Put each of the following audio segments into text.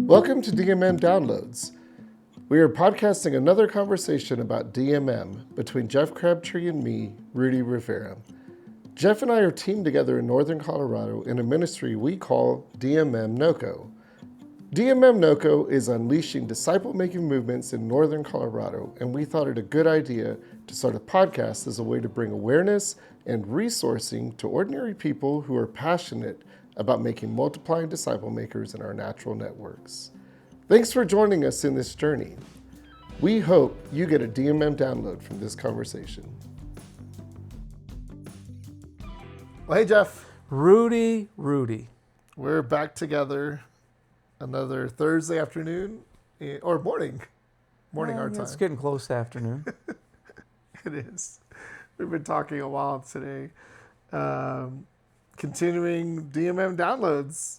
Welcome to DMM Downloads. We are podcasting another conversation about DMM between Jeff Crabtree and me, Rudy Rivera. Jeff and I are teamed together in Northern Colorado in a ministry we call DMM NOCO. DMM NOCO is unleashing disciple-making movements in Northern Colorado, and we thought it a good idea to start a podcast as a way to bring awareness and resourcing to ordinary people who are passionate about making multiplying disciple makers in our natural networks. Thanks for joining us in this journey. We hope you get a DMM download from this conversation. Well, hey, Jeff. Rudy. We're back together another Thursday afternoon, or morning our time. It's getting close to afternoon. It is. We've been talking a while today. Continuing DMM downloads,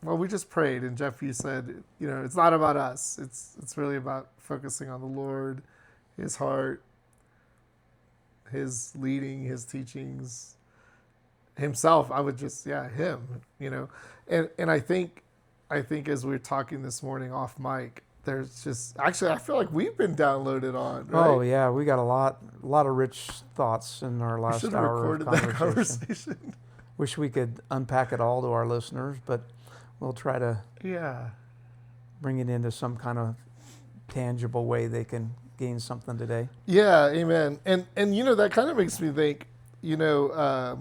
we just prayed, and Jeff, you said, it's not about us. It's really about focusing on the Lord, His heart, His leading, His teachings, Himself. I would just, Him, And I think as we were talking this morning off mic, there's just, actually, I feel like we've been downloaded on, right? Oh, yeah, we got a lot of rich thoughts in our last hour of conversation. Wish we could unpack it all to our listeners, but we'll try to bring it into some kind of tangible way they can gain something today. Yeah, amen. And that kind of makes me think, if you're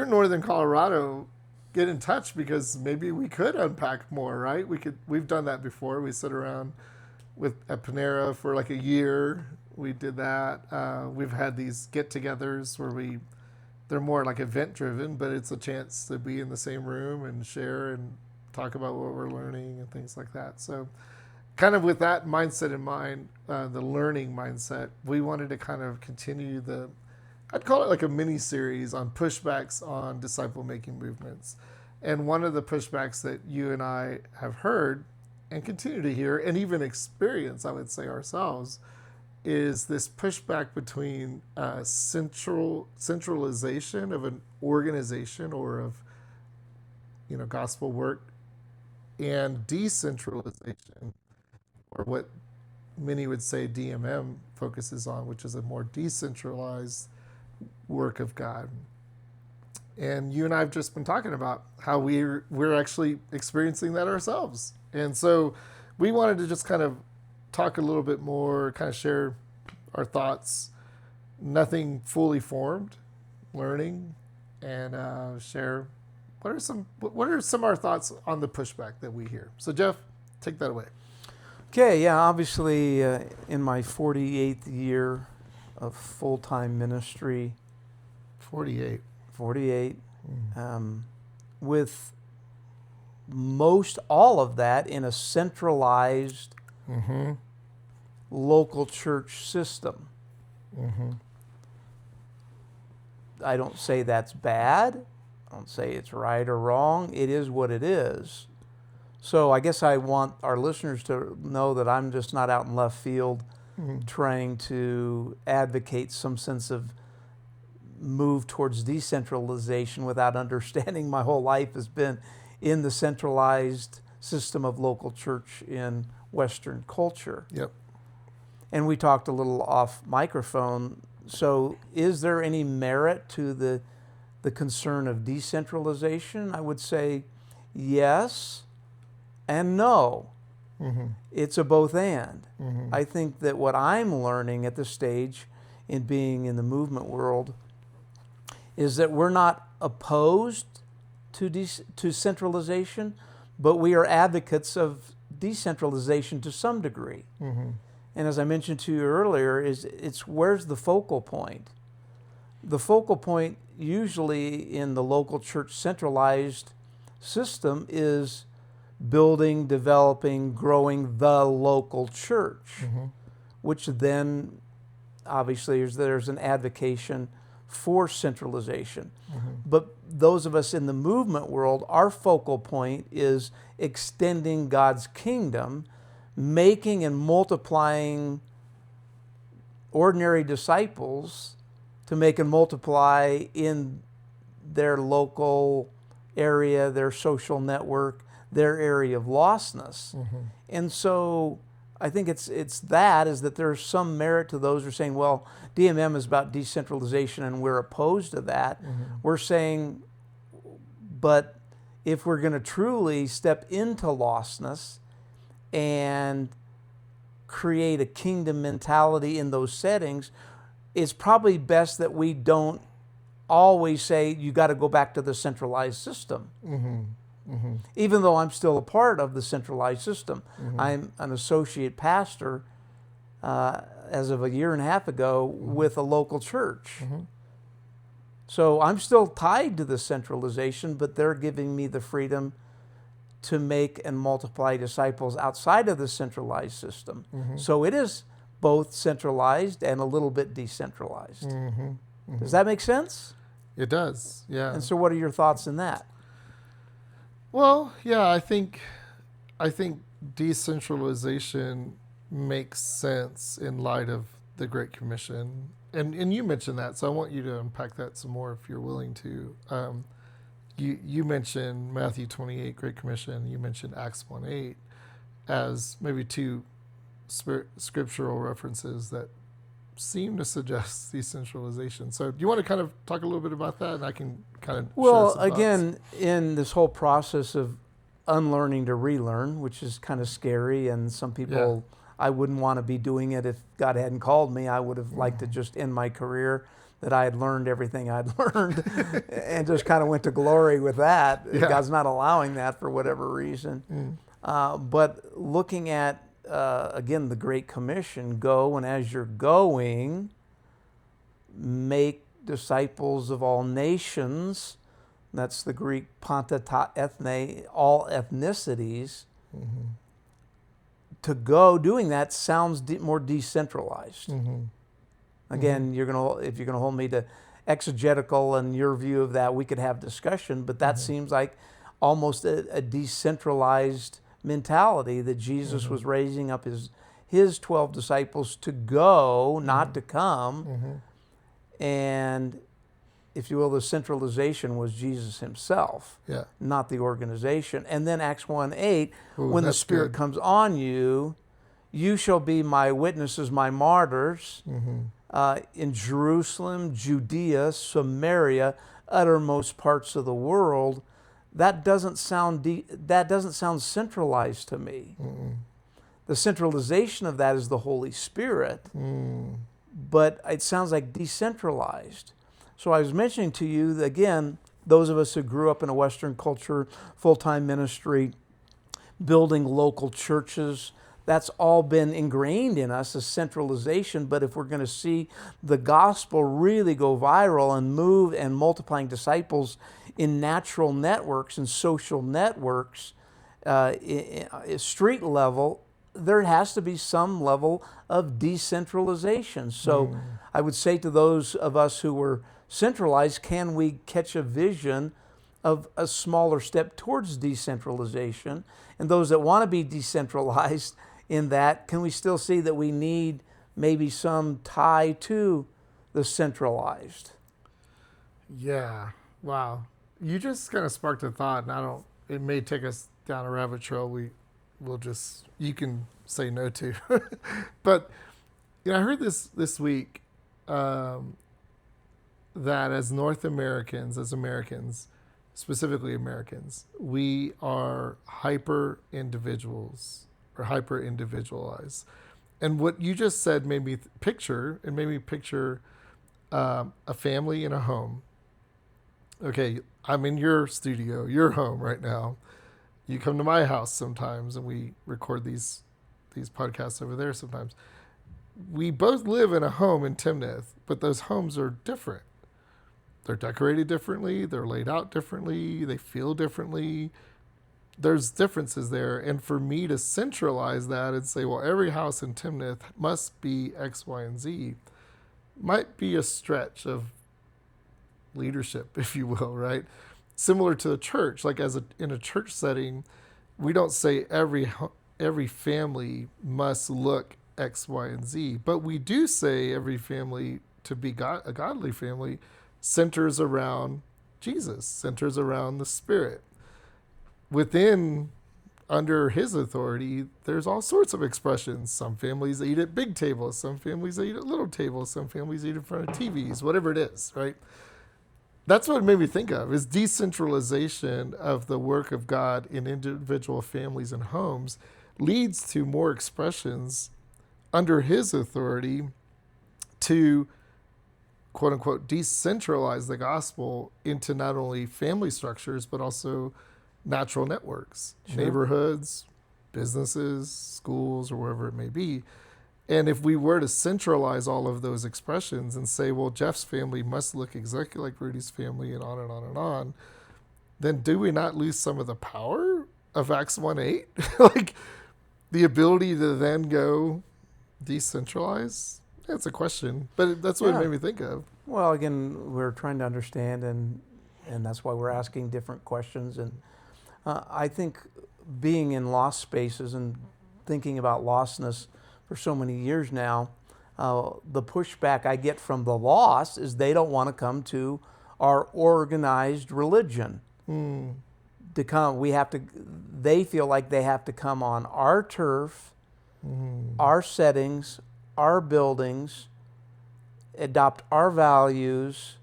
in Northern Colorado, get in touch, because maybe we could unpack more, right? We've done that before. We sit around at Panera for like a year. We did that. We've had these get-togethers where they're more like event driven, but it's a chance to be in the same room and share and talk about what we're learning and things like that. So kind of with that mindset in mind, the learning mindset, we wanted to kind of continue I'd call it like a mini series on pushbacks on disciple making movements. And one of the pushbacks that you and I have heard and continue to hear and even experience, I would say ourselves, is this pushback between centralization of an organization or of gospel work and decentralization, or what many would say DMM focuses on, which is a more decentralized work of God. And you and I have just been talking about how we're actually experiencing that ourselves. And so we wanted to just kind of talk a little bit more, kind of share our thoughts, nothing fully formed, learning, and share what are some of our thoughts on the pushback that we hear. So Jeff, take that away. Okay, obviously in my 48th year of full-time ministry. 48. With most all of that in a centralized local church system. I don't say that's bad. I don't say it's right or wrong. It is what it is. So I guess I want our listeners to know that I'm just not out in left field trying to advocate some sense of move towards decentralization without understanding my whole life has been in the centralized system of local church in Western culture. Yep. And we talked a little off microphone. So is there any merit to the concern of decentralization? I would say yes and no. It's a both and. I think that what I'm learning at this stage in being in the movement world is that we're not opposed to centralization, but we are advocates of decentralization to some degree. And as I mentioned to you earlier, it's where's the focal point? The focal point usually in the local church centralized system is building, developing, growing the local church, which then obviously there's an advocation for centralization. But those of us in the movement world, our focal point is extending God's kingdom, making and multiplying ordinary disciples to make and multiply in their local area, their social network, their area of lostness. And so I think it's that is that there's some merit to those who are saying, well, DMM is about decentralization and we're opposed to that. We're saying, but if we're going to truly step into lostness and create a kingdom mentality in those settings, it's probably best that we don't always say you got to go back to the centralized system. Even though I'm still a part of the centralized system. I'm an associate pastor as of a year and a half ago with a local church. So I'm still tied to the centralization, but they're giving me the freedom to make and multiply disciples outside of the centralized system. So it is both centralized and a little bit decentralized. Does that make sense? It does, yeah. And so what are your thoughts in that? Well, yeah, I think decentralization makes sense in light of the Great Commission. And you mentioned that, so I want you to unpack that some more if you're willing to. You mentioned Matthew 28, Great Commission. You mentioned Acts 1:8 as maybe two scriptural references that seem to suggest decentralization. So do you want to kind of talk a little bit about that? And I can kind of Well, share some again, thoughts. in this whole process of unlearning to relearn, which is kind of scary, and some people, I wouldn't want to be doing it if God hadn't called me. I would have liked to just end my career, that I had learned everything I'd learned and just kind of went to glory with that. Yeah. God's not allowing that for whatever reason. But looking at, again, the Great Commission, go, and as you're going, make disciples of all nations. That's the Greek panta ta ethne, all ethnicities. To go doing that sounds more decentralized. Again, if you're gonna hold me to exegetical and your view of that, we could have discussion. But that seems like almost a decentralized mentality that Jesus was raising up his 12 disciples to go, not to come. And if you will, the centralization was Jesus himself, not the organization. And then Acts 1:8, when the Spirit comes on you, you shall be my witnesses, my martyrs, in Jerusalem, Judea, Samaria, uttermost parts of the world. That doesn't sound centralized to me. The centralization of that is the Holy Spirit, but it sounds like decentralized. So I was mentioning to you that, again, those of us who grew up in a Western culture, full-time ministry, building local churches, that's all been ingrained in us as centralization. But if we're going to see the gospel really go viral and move and multiplying disciples in natural networks and social networks, street level, there has to be some level of decentralization. So I would say to those of us who were centralized, can we catch a vision of a smaller step towards decentralization? And those that want to be decentralized in that, can we still see that we need maybe some tie to the centralized? Yeah. Wow. You just kind of sparked a thought, and it may take us down a rabbit trail you can say no to. But I heard this week that as North Americans, as Americans, specifically Americans, we are hyper individuals or hyper individualized. And what you just said made me picture a family in a home. Okay, I'm in your studio, your home right now. You come to my house sometimes, and we record these podcasts over there sometimes. We both live in a home in Timnath, but those homes are different. They're decorated differently. They're laid out differently. They feel differently. There's differences there. And for me to centralize that and say, well, every house in Timnath must be X, Y, and Z might be a stretch of leadership, if you will, right? Similar to the church, like in a church setting, we don't say every family must look X, Y, and Z, but we do say every family, to be a godly family, centers around Jesus, centers around the Spirit. Within under his authority, there's all sorts of expressions. Some families eat at big tables, some families eat at little tables, some families eat in front of TVs, whatever it is, right? That's what it made me think of, is decentralization of the work of God in individual families and homes leads to more expressions under his authority to, quote unquote, decentralize the gospel into not only family structures, but also natural networks, neighborhoods, businesses, schools, or wherever it may be. And if we were to centralize all of those expressions and say, well, Jeff's family must look exactly like Rudy's family, and on and on and on, then do we not lose some of the power of Acts 1:8? Like the ability to then go decentralize? That's a question, but that's what it made me think of. Well, again, we're trying to understand, and that's why we're asking different questions. And I think being in lost spaces and thinking about lostness for so many years now, the pushback I get from the lost is they don't want to come to our organized religion. To come, they feel like they have to come on our turf, our settings, our buildings, adopt our values,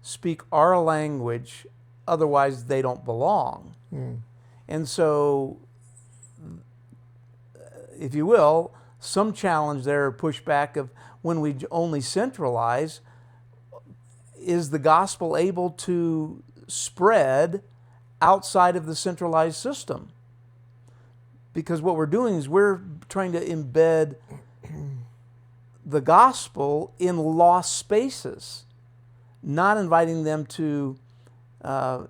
speak our language, otherwise they don't belong. And so, if you will, some challenge there, pushback of when we only centralize, is the gospel able to spread outside of the centralized system? Because what we're doing is we're trying to embed the gospel in lost spaces, not inviting them to,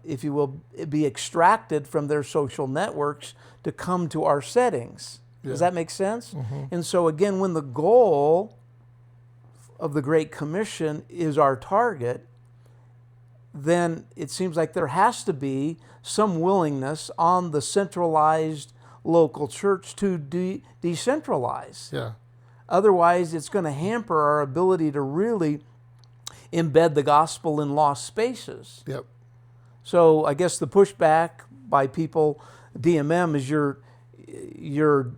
if you will, be extracted from their social networks to come to our settings. Does that make sense? And so again, when the goal of the Great Commission is our target, then it seems like there has to be some willingness on the centralized local church to decentralize. Yeah. Otherwise, it's going to hamper our ability to really embed the gospel in lost spaces. Yep. So I guess the pushback by people, DMM, is you're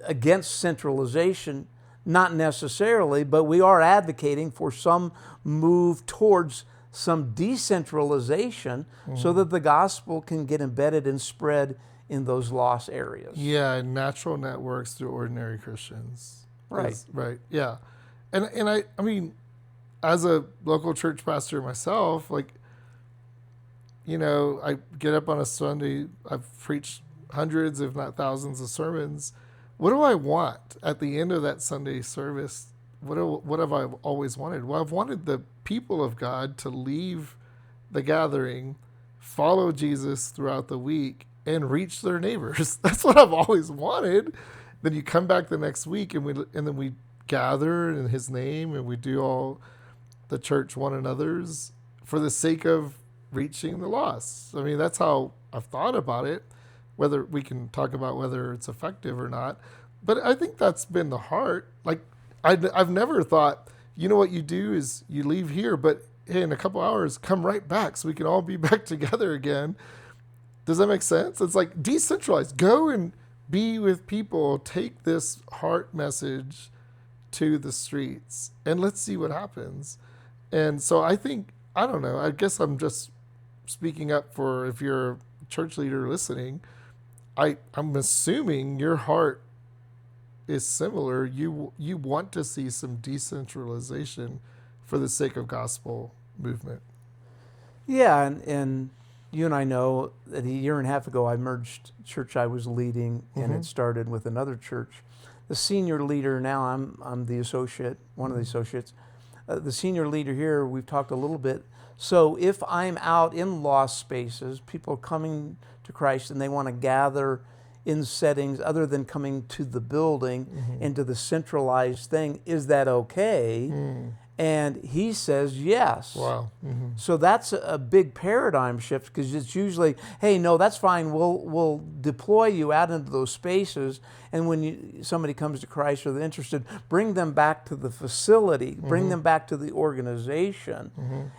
against centralization, not necessarily, but we are advocating for some move towards some decentralization so that the gospel can get embedded and spread in those lost areas. Yeah, natural networks through ordinary Christians. Right. Right. Yeah. And I mean, as a local church pastor myself, like, you know, I get up on a Sunday, I've preached hundreds, if not thousands of sermons. What do I want at the end of that Sunday service? What have I always wanted? Well, I've wanted the people of God to leave the gathering, follow Jesus throughout the week, and reach their neighbors. That's what I've always wanted. Then you come back the next week, and then we gather in His name, and we do all the church one another's for the sake of reaching the lost. I mean, that's how I've thought about it. Whether we can talk about whether it's effective or not, but I think that's been the heart. Like, I've never thought, you know, what you do is you leave here, but hey, in a couple hours, come right back so we can all be back together again. Does that make sense? It's like decentralized. Go and be with people. Take this heart message to the streets, and let's see what happens. And so I think, I don't know, I guess I'm just speaking up for if you're a church leader listening. I'm assuming your heart is similar. You want to see some decentralization for the sake of gospel movement. Yeah, and you and I know that a year and a half ago I merged church I was leading, and it started with another church. The senior leader now, I'm the associate, one of the associates. The senior leader here, we've talked a little bit. So if I'm out in lost spaces, people are coming to Christ and they want to gather in settings other than coming to the building and to the centralized thing, is that okay? And he says yes. Wow. Mm-hmm. So that's a big paradigm shift, because it's usually, hey, no, that's fine. We'll deploy you out into those spaces, and when somebody comes to Christ or they're interested, bring them back to the facility, bring them back to the organization.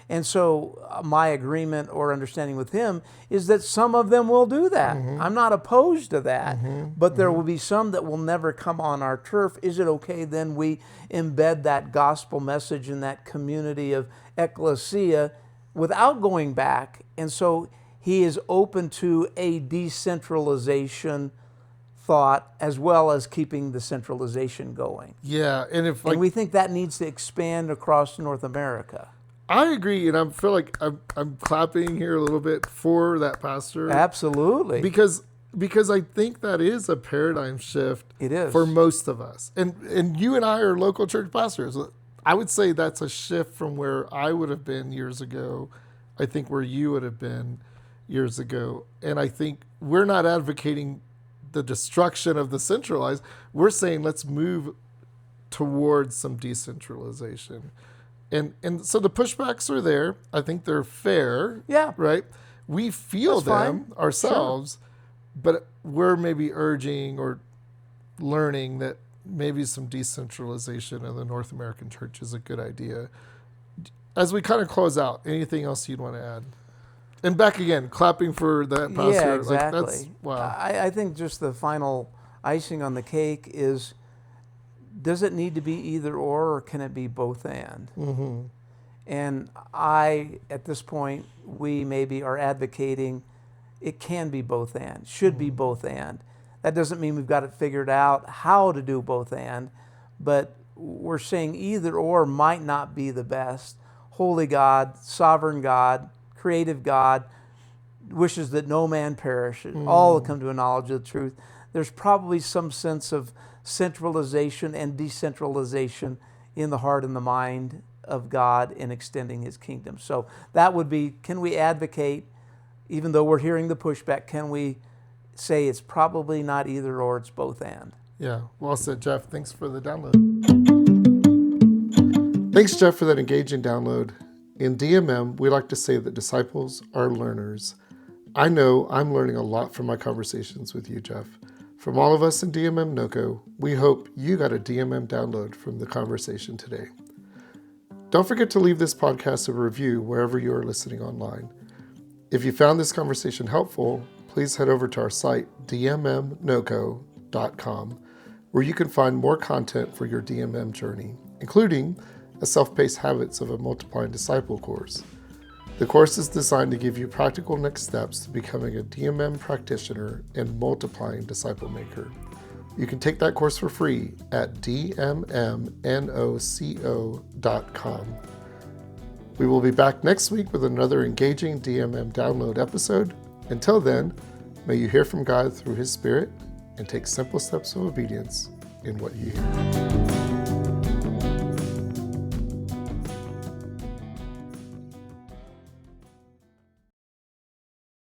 And so my agreement or understanding with him is that some of them will do that. I'm not opposed to that, but there will be some that will never come on our turf. Is it okay then we embed that gospel message in that community of ecclesia without going back? And so he is open to a decentralization thought as well as keeping the centralization going. Yeah, and And we think that needs to expand across North America. I agree, and I feel like I'm clapping here a little bit for that pastor. Absolutely. Because I think that is a paradigm shift. It is. For most of us. And you and I are local church pastors. I would say that's a shift from where I would have been years ago. I think where you would have been years ago. And I think we're not advocating the destruction of the centralized. We're saying let's move towards some decentralization. And so the pushbacks are there. I think they're fair. Yeah. Right? We feel That's them fine. ourselves, but we're maybe urging or learning that maybe some decentralization in the North American church is a good idea. As we kind of close out, anything else you'd want to add? And back again, clapping for that pastor. Yeah, exactly. Like that's, wow. I think just the final icing on the cake is, does it need to be either or can it be both and? Mm-hmm. And at this point, we maybe are advocating it can be both and, should be both and. That doesn't mean we've got it figured out how to do both and, but we're saying either or might not be the best. Holy God, sovereign God, creative God, wishes that no man perish, all will come to a knowledge of the truth. There's probably some sense of centralization and decentralization in the heart and the mind of God in extending his kingdom. So that would be, can we advocate, even though we're hearing the pushback, can we say it's probably not either or, it's both and? Yeah, well said, Jeff. Thanks for the download. Thanks, Jeff, for that engaging download. In DMM, we like to say that disciples are learners. I know I'm learning a lot from my conversations with you, Jeff. From all of us in DMM NOCO, we hope you got a DMM download from the conversation today. Don't forget to leave this podcast a review wherever you are listening online. If you found this conversation helpful, please head over to our site, dmmnoco.com, where you can find more content for your DMM journey, including a self-paced Habits of a Multiplying Disciple course. The course is designed to give you practical next steps to becoming a DMM practitioner and multiplying disciple maker. You can take that course for free at dmmnoco.com. We will be back next week with another engaging DMM download episode. Until then, may you hear from God through his Spirit and take simple steps of obedience in what you hear.